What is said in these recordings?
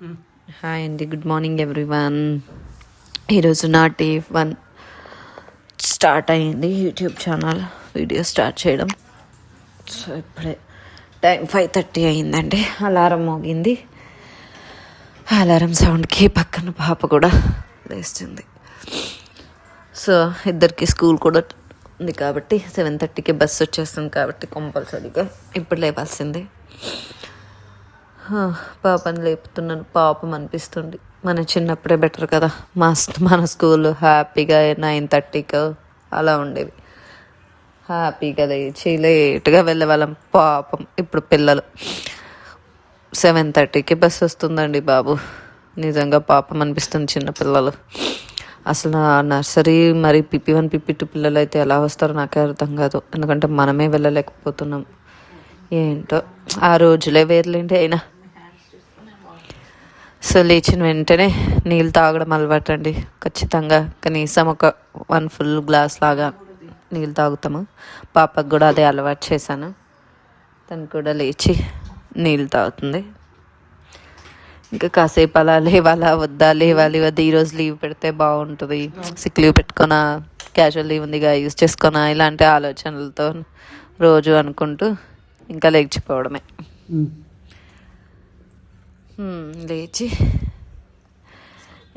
Hi అండి, good morning everyone. ఈరోజు నా డే 1 స్టార్ట్ అయ్యింది యూట్యూబ్ ఛానల్ వీడియో స్టార్ట్ చేయడం. సో ఇప్పుడే టైం 5:30 అయిందండి. అలారం మోగింది. అలారం సౌండ్కి పక్కన పాప కూడా లేస్తుంది. సో ఇద్దరికి స్కూల్ కూడా ఉంది కాబట్టి 7:30కి బస్సు వచ్చేస్తుంది కాబట్టి కంపల్సరీగా ఇప్పుడు లేవాల్సిందే. పాపని లేపుతున్నాను, పాపం అనిపిస్తుంది. మన చిన్నప్పుడే బెటర్ కదా. మన స్కూల్ హ్యాపీగా 9:30కి అలా ఉండేవి. హ్యాపీగా లేచి లేట్గా వెళ్ళేవాళ్ళం. పాపం ఇప్పుడు పిల్లలు 7:30కి బస్సు వస్తుందండి బాబు. నిజంగా పాపం అనిపిస్తుంది చిన్నపిల్లలు. అసలు నర్సరీ మరి PP1 PP2 పిల్లలు అయితే ఎలా వస్తారో నాకే అర్థం కాదు. ఎందుకంటే మనమే వెళ్ళలేకపోతున్నాం. ఏంటో ఆ రోజులే వేర్లేంటి. అయినా సో లేచిన వెంటనే నీళ్ళు తాగడం అలవాటు అండి. ఖచ్చితంగా కనీసం ఒక 1 ఫుల్ గ్లాస్ లాగా నీళ్ళు తాగుతాము. పాపకు కూడా అదే అలవాటు చేశాను. తను కూడా లేచి నీళ్ళు తాగుతుంది. ఇంకా కాసేపు అలా లేవాలా వద్దా, లేవాలి వద్దా, ఈరోజు లీవ్ పెడితే బాగుంటుంది, సిక్ లీవ్ పెట్టుకోనా, క్యాజువల్ లీవ్ ఉందిగా యూజ్ చేసుకోనా, ఇలాంటి ఆలోచనలతో రోజు అనుకుంటూ ఇంకా లేచిపోవడమే. లేచి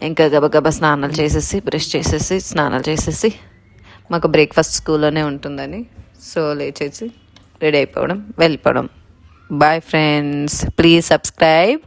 ఇంకా గబగబా స్నానాలు చేసేసి మాకు బ్రేక్ఫాస్ట్ స్కూల్లోనే ఉంటుందని సో లేచేసి రెడీ అయిపోవడం, వెళ్ళిపోవడం. Bye friends, please subscribe.